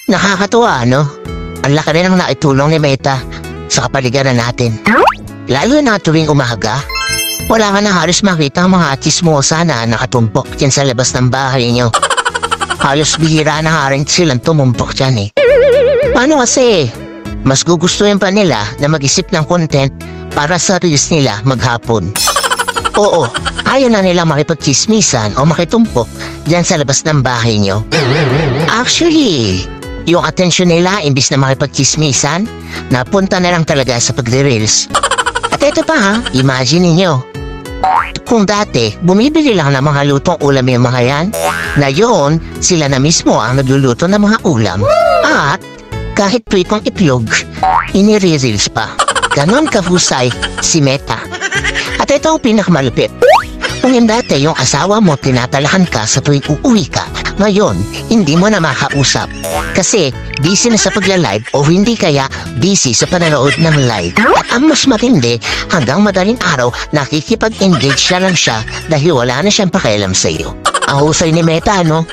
Nakakatuwa, no? Ang laki rin ang naitulong ni Meta sa kapaligiran natin. Lalo na tuwing umaga, wala ka na halos makita ang mga chismosa na nakatumpok dyan sa labas ng bahay nyo. Halos bihira na nga rin silang tumumpok dyan eh. Paano kasi? Mas gugustuhin pa nila na mag-isip ng content para sa reels nila maghapon. Oo, ayaw na nila makipagchismisan o makitumpok dyan sa labas ng bahay nyo. Actually, yung atensyon nila imbis na makipagchismisan, napunta na lang talaga sa pagre-reels. At ito pa ha, imagine ninyo. Kung dati, bumibili lang ng mga lutong ulam yung mga yan, ngayon, sila na mismo ang nagluluto ng mga ulam. At kahit pritong itlog, inire-reels pa. Ganon kahusay si Meta. At ito ang pinakamalupit. Kung yung dati yung asawa mo tinatalahan ka sa tuwing uuwi ka, ngayon, hindi mo na makausap. Kasi busy na sa pagla-live o hindi kaya busy sa panonood ng live. At ang mas matindi, hanggang madaling araw, nakikipag-engage siya lang siya dahil wala na siyang pakialam sa iyo. Ang husay ni Meta, no?